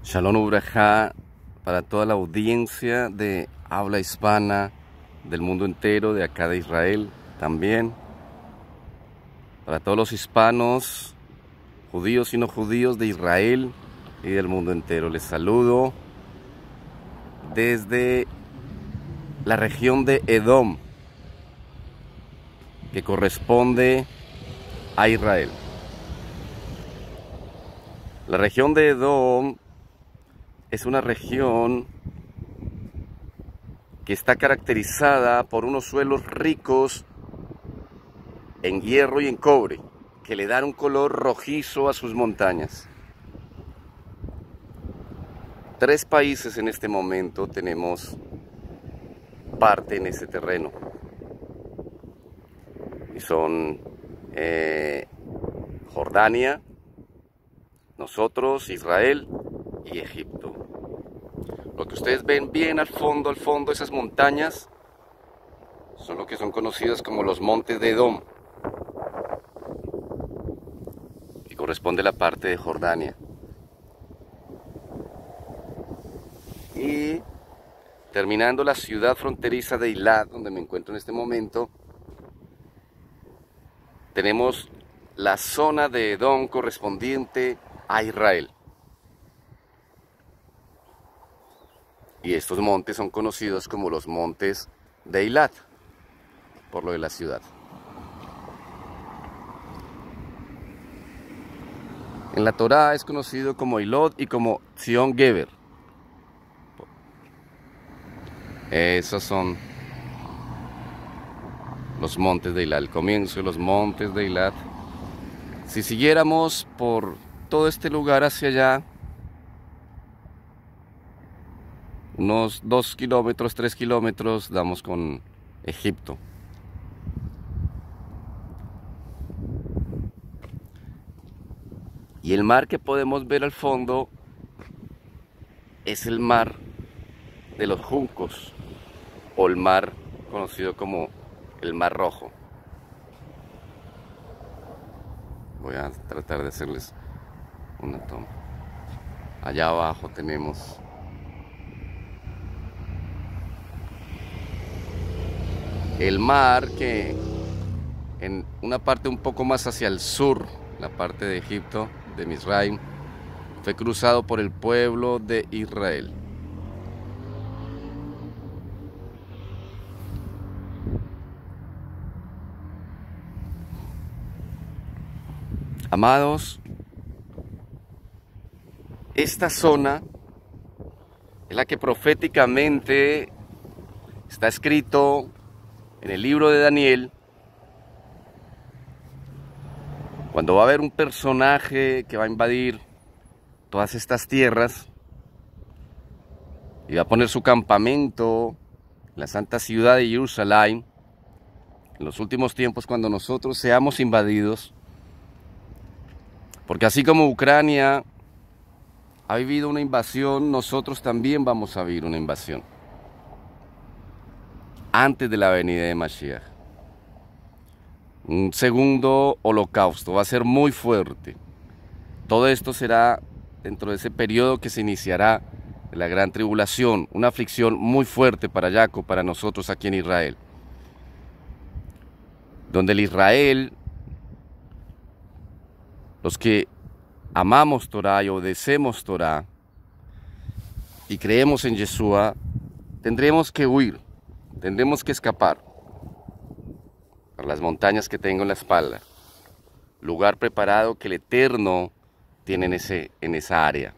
Shalom Ubrajá para toda la audiencia de habla hispana del mundo entero, de acá de Israel también. Para todos los hispanos, judíos y no judíos de Israel y del mundo entero. Les saludo desde la región de Edom, que corresponde a Israel. La región de Edom es una región que está caracterizada por unos suelos ricos en hierro y en cobre, que le dan un color rojizo a sus montañas. 3 países en este momento tenemos parte en ese terreno. Y son Jordania, nosotros, Israel y Egipto. Lo que ustedes ven bien al fondo, esas montañas, son lo que son conocidas como los montes de Edom, que corresponde a la parte de Jordania. Y terminando la ciudad fronteriza de Eilat, donde me encuentro en este momento, tenemos la zona de Edom correspondiente a Israel. Y estos montes son conocidos como los montes de Eilat, por lo de la ciudad. En la Torá es conocido como Eilot y como Zion Geber. Esos son los montes de Eilat, el comienzo de los montes de Eilat. Si siguiéramos por todo este lugar hacia allá, unos 2 kilómetros, 3 kilómetros, damos con Egipto. Y el mar que podemos ver al fondo es el mar de los juncos, o el mar conocido como el Mar Rojo. Voy a tratar de hacerles una toma. Allá abajo tenemos el mar, que en una parte un poco más hacia el sur, la parte de Egipto, de Misraim, fue cruzado por el pueblo de Israel. Amados, esta zona es la que proféticamente está escrito en el libro de Daniel, cuando va a haber un personaje que va a invadir todas estas tierras y va a poner su campamento en la santa ciudad de Jerusalén. En los últimos tiempos, cuando nosotros seamos invadidos, porque así como Ucrania ha vivido una invasión, nosotros también vamos a vivir una invasión antes de la venida de Mashiach. Un segundo holocausto, va a ser muy fuerte. Todo esto será dentro de ese periodo que se iniciará de la gran tribulación, una aflicción muy fuerte para Jacob, para nosotros aquí en Israel, donde el Israel, los que amamos Torah y obedecemos Torah y creemos en Yeshua, tendremos que huir, tendremos que escapar a las montañas que tengo en la espalda, lugar preparado que el Eterno tiene en esa área,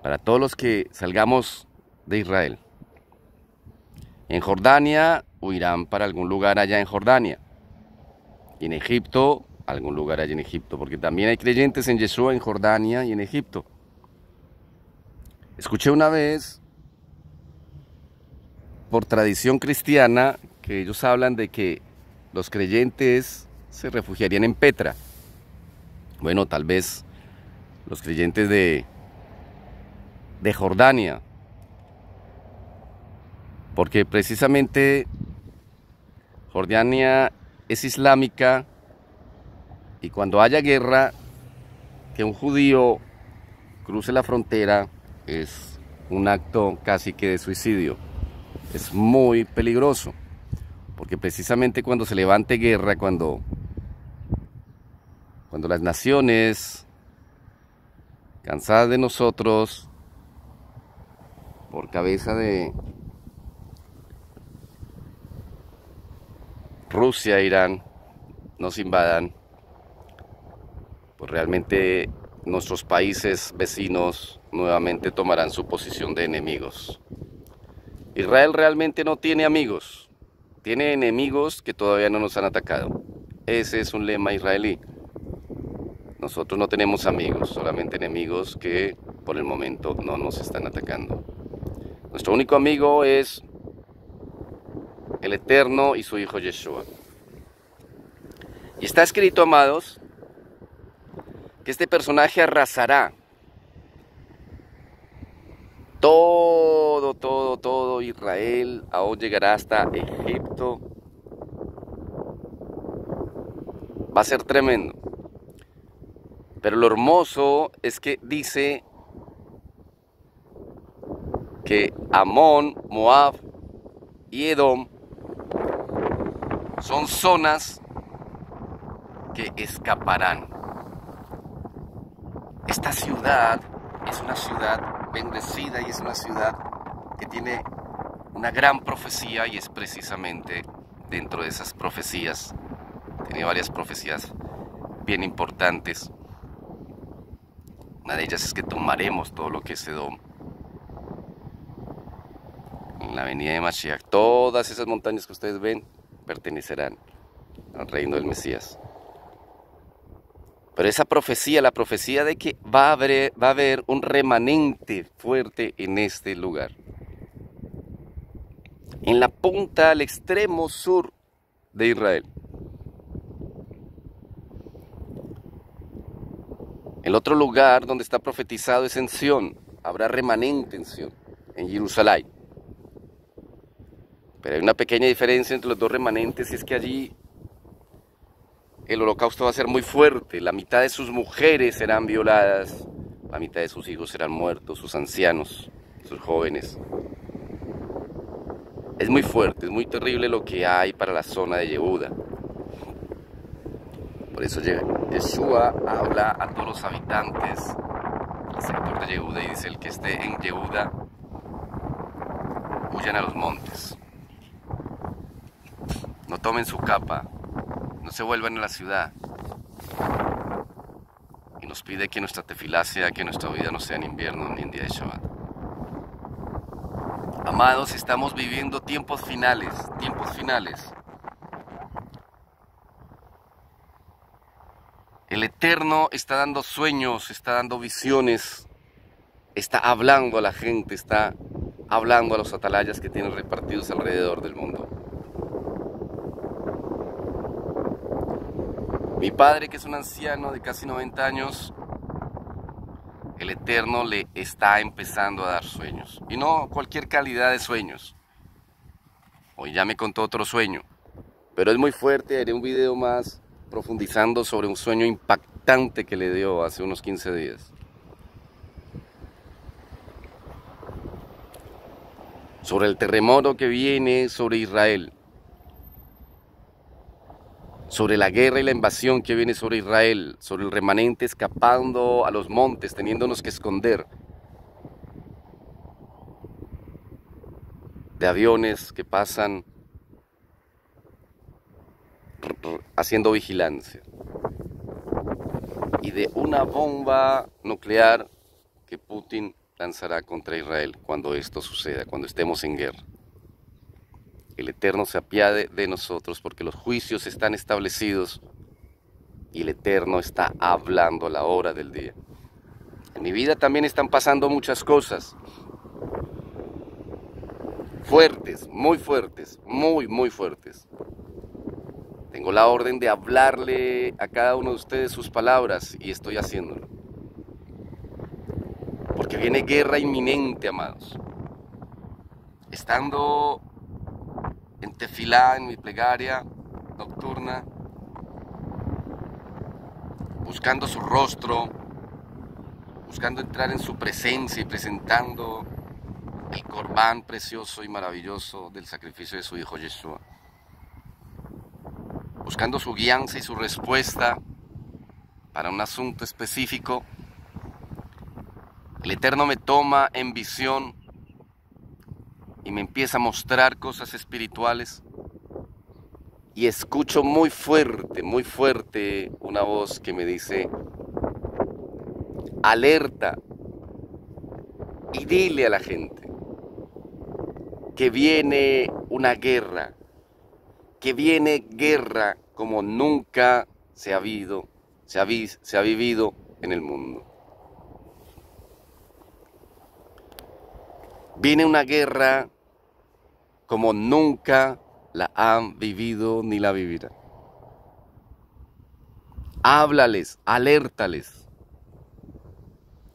para todos los que salgamos de Israel. En Jordania huirán para algún lugar allá en Jordania, y en Egipto algún lugar allá en Egipto, porque también hay creyentes en Yeshua en Jordania y en Egipto. Escuché una vez, por tradición cristiana, que ellos hablan de que los creyentes se refugiarían en Petra. Bueno, tal vez los creyentes de Jordania, porque precisamente Jordania es islámica, y cuando haya guerra, que un judío cruce la frontera es un acto casi que de suicidio. Es muy peligroso, porque precisamente cuando se levante guerra, cuando las naciones, cansadas de nosotros, por cabeza de Rusia e Irán, nos invadan, pues realmente nuestros países vecinos nuevamente tomarán su posición de enemigos. Israel realmente no tiene amigos, tiene enemigos que todavía no nos han atacado. Ese es un lema israelí. Nosotros no tenemos amigos, solamente enemigos que por el momento no nos están atacando. Nuestro único amigo es el Eterno y su Hijo Yeshua. Y está escrito, amados, que este personaje arrasará todo Israel, aún llegará hasta Egipto. Va a ser tremendo. Pero lo hermoso es que dice que Amón, Moab y Edom son zonas que escaparán. Esta ciudad es una ciudad bendecida y es una ciudad que tiene una gran profecía, y es precisamente dentro de esas profecías. Tiene varias profecías bien importantes. Una de ellas es que tomaremos todo lo que es Edom. En la venida de Mashiach, todas esas montañas que ustedes ven pertenecerán al reino del Mesías. Pero esa profecía, la profecía de que va a haber un remanente fuerte en este lugar. En la punta, al extremo sur de Israel. El otro lugar donde está profetizado es en Sión. Habrá remanente en Sión, en Jerusalén. Pero hay una pequeña diferencia entre los dos remanentes, y es que allí el holocausto va a ser muy fuerte. La mitad de sus mujeres serán violadas, la mitad de sus hijos serán muertos, sus ancianos, sus jóvenes. Es muy fuerte, es muy terrible lo que hay para la zona de Yehuda. Por eso Yeshua habla a todos los habitantes del sector de Yehuda y dice: el que esté en Yehuda, huyan a los montes. No tomen su capa, no se vuelvan a la ciudad. Y nos pide que nuestra tefilá sea que nuestra vida no sea en invierno ni en día de Shabbat. Amados, estamos viviendo tiempos finales, tiempos finales. El Eterno está dando sueños, está dando visiones, está hablando a la gente, está hablando a los atalayas que tienen repartidos alrededor del mundo. Mi padre, que es un anciano de casi 90 años, el Eterno le está empezando a dar sueños. Y no cualquier calidad de sueños. Hoy ya me contó otro sueño, pero es muy fuerte. Haré un video más profundizando sobre un sueño impactante que le dio hace unos 15 días. Sobre el terremoto que viene sobre Israel. Sobre la guerra y la invasión que viene sobre Israel, sobre el remanente escapando a los montes, teniéndonos que esconder de aviones que pasan haciendo vigilancia, y de una bomba nuclear que Putin lanzará contra Israel cuando esto suceda, cuando estemos en guerra. El Eterno se apiade de nosotros, porque los juicios están establecidos y el Eterno está hablando a la hora del día. En mi vida también están pasando muchas cosas fuertes, muy fuertes, muy fuertes. Tengo la orden de hablarle a cada uno de ustedes sus palabras, y estoy haciéndolo. Porque viene guerra inminente, amados. Estando en tefilá, en mi plegaria nocturna, buscando su rostro, buscando entrar en su presencia y presentando el corbán precioso y maravilloso del sacrificio de su Hijo Yeshua. Buscando su guianza y su respuesta para un asunto específico, el Eterno me toma en visión y me empieza a mostrar cosas espirituales y escucho muy fuerte una voz que me dice: alerta y dile a la gente que viene una guerra, que viene guerra como nunca se ha vivido en el mundo. Viene una guerra como nunca la han vivido ni la vivirán. Háblales, alértales,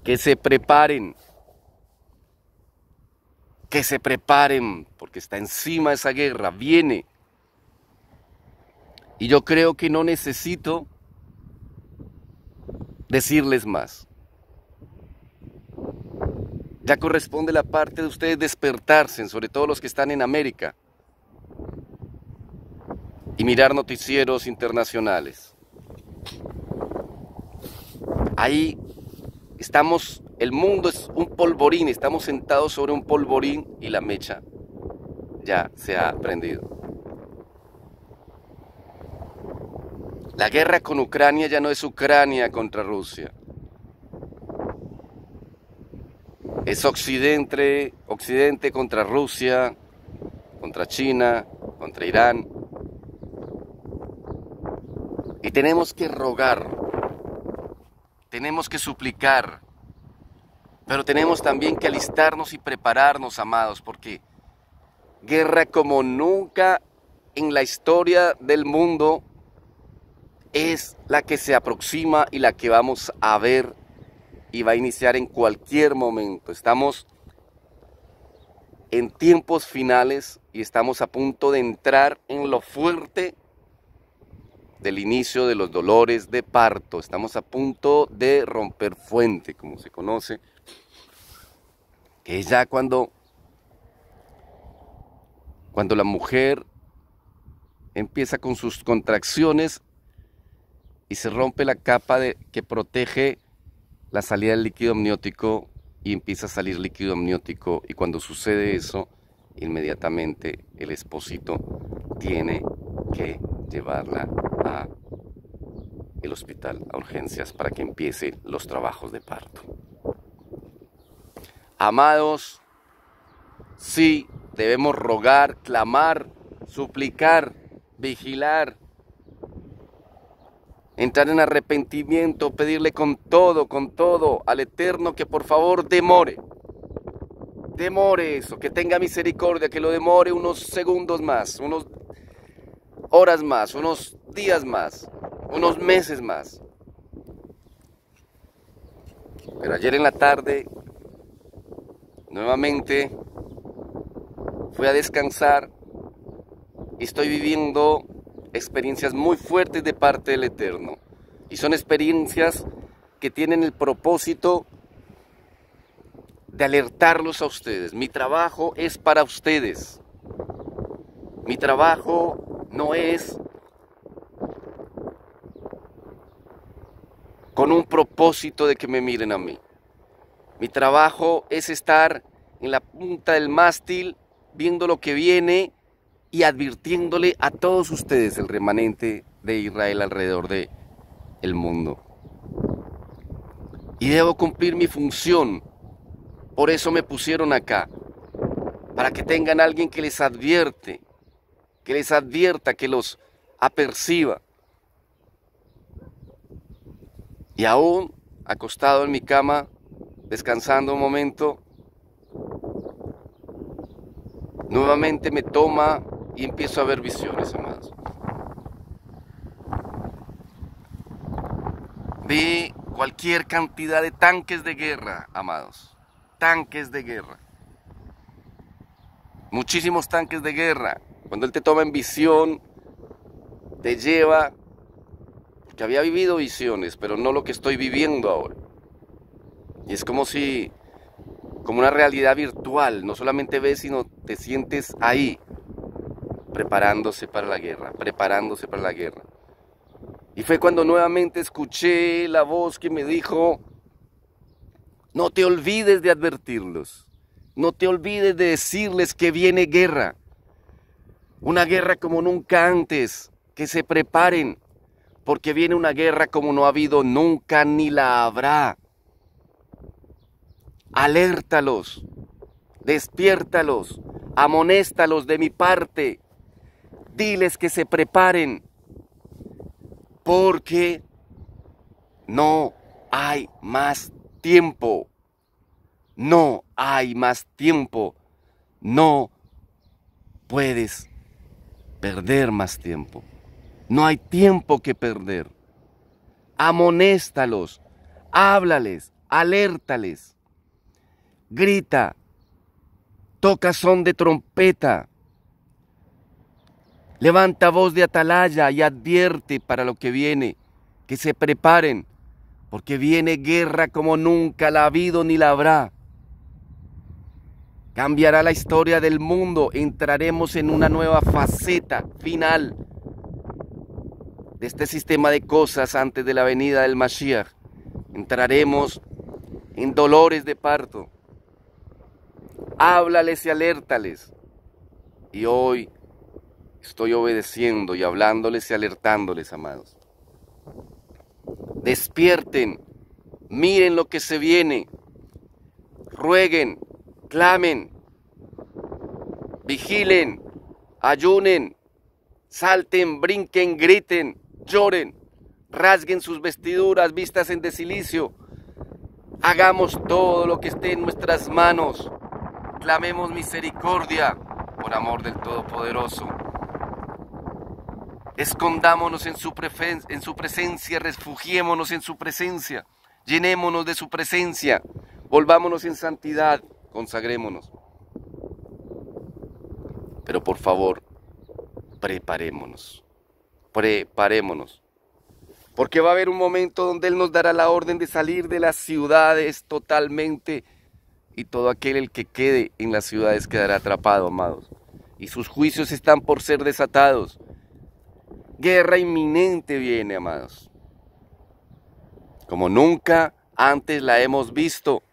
que se preparen, porque está encima esa guerra, viene. Y yo creo que no necesito decirles más. Ya corresponde la parte de ustedes despertarse, sobre todo los que están en América, y mirar noticieros internacionales. Ahí estamos, el mundo es un polvorín, estamos sentados sobre un polvorín y la mecha ya se ha prendido. La guerra con Ucrania ya no es Ucrania contra Rusia. Es Occidente contra Rusia, contra China, contra Irán. Y tenemos que rogar, tenemos que suplicar, pero tenemos también que alistarnos y prepararnos, amados, porque guerra como nunca en la historia del mundo es la que se aproxima y la que vamos a ver y va a iniciar en cualquier momento. Estamos en tiempos finales y estamos a punto de entrar en lo fuerte del inicio de los dolores de parto. Estamos a punto de romper fuente, como se conoce, que es ya cuando la mujer empieza con sus contracciones y se rompe la capa que protege la salida del líquido amniótico y empieza a salir líquido amniótico, y cuando sucede eso, inmediatamente el esposito tiene que llevarla a el hospital, a urgencias, para que empiece los trabajos de parto. Amados, sí, debemos rogar, clamar, suplicar, vigilar, entrar en arrepentimiento, pedirle con todo al Eterno que por favor demore eso, que tenga misericordia, que lo demore unos segundos más, unos horas más, unos días más, unos meses más. Pero ayer en la tarde, nuevamente, fui a descansar y estoy viviendo experiencias muy fuertes de parte del Eterno. Y son experiencias que tienen el propósito de alertarlos a ustedes. Mi trabajo es para ustedes. Mi trabajo no es con un propósito de que me miren a mí. Mi trabajo es estar en la punta del mástil, viendo lo que viene y advirtiéndole a todos ustedes, el remanente de Israel alrededor del mundo. Y debo cumplir mi función. Por eso me pusieron acá, para que tengan alguien que les advierta, que los aperciba. Y aún acostado en mi cama, descansando un momento, nuevamente me toma y empiezo a ver visiones, amados. Vi cualquier cantidad de tanques de guerra, amados. Tanques de guerra. Muchísimos tanques de guerra. Cuando Él te toma en visión, te lleva, porque había vivido visiones, pero no lo que estoy viviendo ahora. Y es como una realidad virtual, no solamente ves, sino te sientes ahí, preparándose para la guerra, preparándose para la guerra. Y fue cuando nuevamente escuché la voz que me dijo, no te olvides de advertirlos, no te olvides de decirles que viene guerra, una guerra como nunca antes, que se preparen, porque viene una guerra como no ha habido nunca ni la habrá. Alértalos, despiértalos, amonéstalos de mi parte, diles que se preparen, porque no hay más tiempo, no hay más tiempo, no puedes perder más tiempo, no hay tiempo que perder. Amonéstalos, háblales, alértales, grita, toca son de trompeta, levanta voz de atalaya y advierte para lo que viene, que se preparen, porque viene guerra como nunca la ha habido ni la habrá. Cambiará la historia del mundo, entraremos en una nueva faceta final de este sistema de cosas antes de la venida del Mashiach. Entraremos en dolores de parto. Háblales y alértales. Y hoy estoy obedeciendo y hablándoles y alertándoles, amados. Despierten, miren lo que se viene, rueguen, clamen, vigilen, ayunen, salten, brinquen, griten, lloren, rasguen sus vestiduras, vístanse de cilicio, hagamos todo lo que esté en nuestras manos, clamemos misericordia por amor del Todopoderoso. Escondámonos en su presencia, refugiémonos en su presencia, llenémonos de su presencia, volvámonos en santidad, consagrémonos. Pero por favor, preparémonos, porque va a haber un momento donde Él nos dará la orden de salir de las ciudades totalmente, y todo el que quede en las ciudades quedará atrapado, amados, y sus juicios están por ser desatados. Guerra inminente viene, amados, como nunca antes la hemos visto.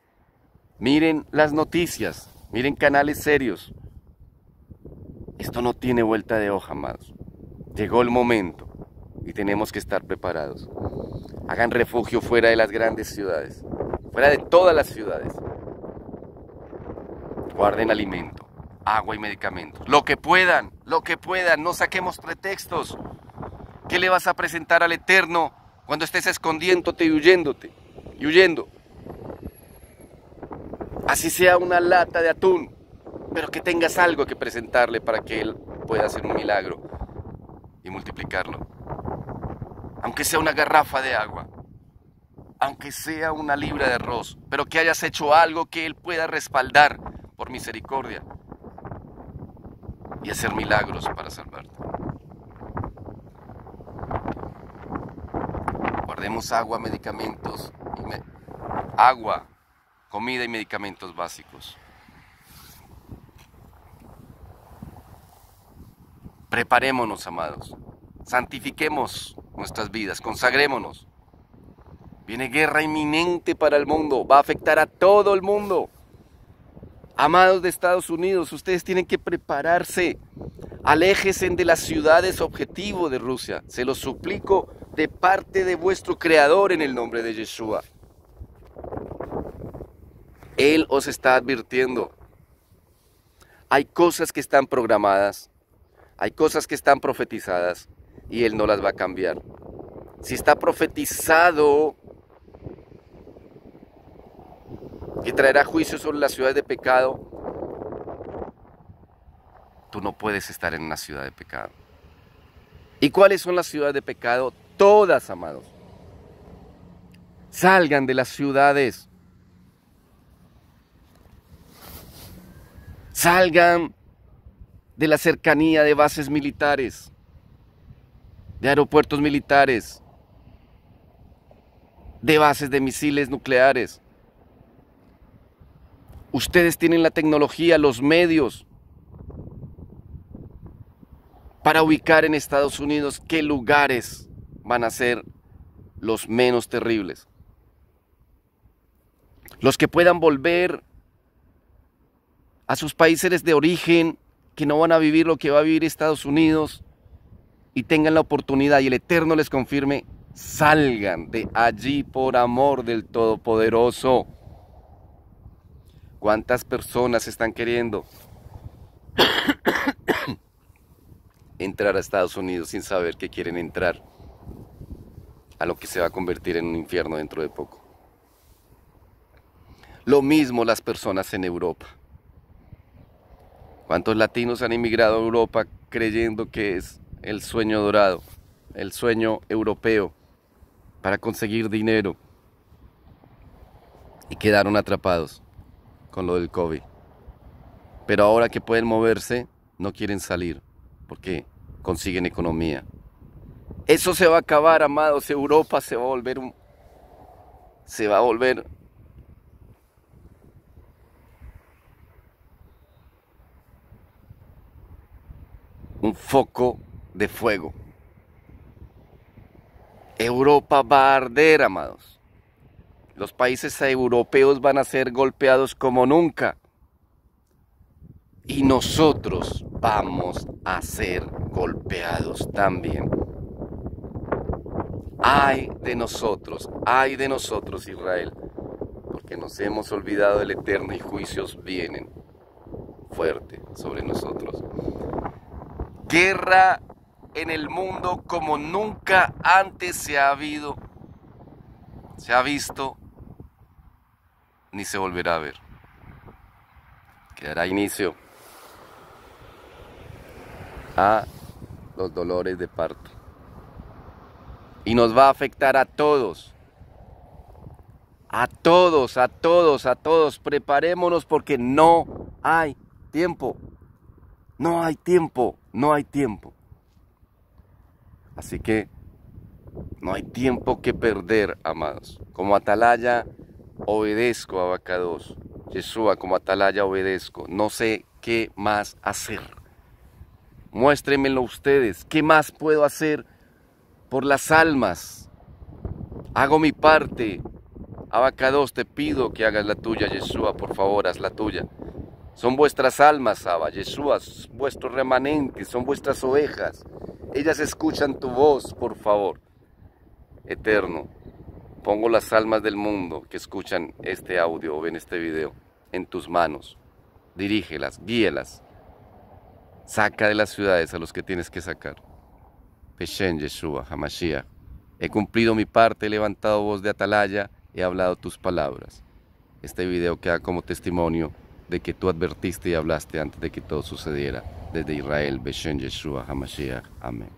Miren las noticias, miren canales serios. Esto no tiene vuelta de hoja, amados. Llegó el momento y tenemos que estar preparados. Hagan refugio fuera de las grandes ciudades, fuera de todas las ciudades. Guarden alimento, agua y medicamentos. Lo que puedan, no saquemos pretextos. ¿Qué le vas a presentar al Eterno cuando estés escondiéndote y huyendo? Así sea una lata de atún, pero que tengas algo que presentarle para que Él pueda hacer un milagro y multiplicarlo. Aunque sea una garrafa de agua, aunque sea una libra de arroz, pero que hayas hecho algo que Él pueda respaldar por misericordia y hacer milagros para salvarte. Guardemos agua, medicamentos, agua, comida y medicamentos básicos. Preparémonos, amados. Santifiquemos nuestras vidas, consagrémonos. Viene guerra inminente para el mundo, va a afectar a todo el mundo. Amados de Estados Unidos, ustedes tienen que prepararse. Aléjense de las ciudades objetivo de Rusia. Se los suplico de parte de vuestro Creador en el nombre de Yeshua. Él os está advirtiendo. Hay cosas que están programadas, hay cosas que están profetizadas y Él no las va a cambiar. Si está profetizado que traerá juicio sobre las ciudades de pecado, tú no puedes estar en una ciudad de pecado. ¿Y cuáles son las ciudades de pecado? Todas, amados. Salgan de las ciudades. Salgan de la cercanía de bases militares, de aeropuertos militares, de bases de misiles nucleares. Ustedes tienen la tecnología, los medios para ubicar en Estados Unidos qué lugares van a ser los menos terribles. Los que puedan volver a sus países de origen, que no van a vivir lo que va a vivir Estados Unidos, y tengan la oportunidad y el Eterno les confirme, salgan de allí por amor del Todopoderoso. ¿Cuántas personas están queriendo entrar a Estados Unidos sin saber que quieren entrar a lo que se va a convertir en un infierno dentro de poco? Lo mismo las personas en Europa. ¿Cuántos latinos han emigrado a Europa creyendo que es el sueño dorado, el sueño europeo para conseguir dinero y quedaron atrapados con lo del COVID? Pero ahora que pueden moverse, no quieren salir porque consiguen economía. Eso se va a acabar, amados. Europa se va a volver un foco de fuego. Europa va a arder, amados. Los países europeos van a ser golpeados como nunca. Y nosotros vamos a ser golpeados también. Ay de nosotros, Israel, porque nos hemos olvidado del Eterno y juicios vienen fuerte sobre nosotros. Guerra en el mundo como nunca antes se ha visto, ni se volverá a ver. Que dará inicio a los dolores de parto. Y nos va a afectar a todos. A todos. Preparémonos porque no hay tiempo. No hay tiempo. Así que no hay tiempo que perder, amados. Como atalaya, obedezco a Abacados. Yeshua, como atalaya, obedezco. No sé qué más hacer. Muéstrenmelo ustedes. ¿Qué más puedo hacer por las almas? Hago mi parte. Abacados, te pido que hagas la tuya, Yeshua. Por favor, haz la tuya. Son vuestras almas, Abba, Yeshua, vuestros remanentes, son vuestras ovejas. Ellas escuchan tu voz, por favor. Eterno, pongo las almas del mundo que escuchan este audio o ven este video en tus manos. Dirígelas, guíelas. Saca de las ciudades a los que tienes que sacar. Peshen, Yeshua, Hamashiach. He cumplido mi parte, he levantado voz de atalaya, he hablado tus palabras. Este video queda como testimonio de que tú advertiste y hablaste antes de que todo sucediera. Desde Israel, Beshen Yeshua HaMashiach. Amén.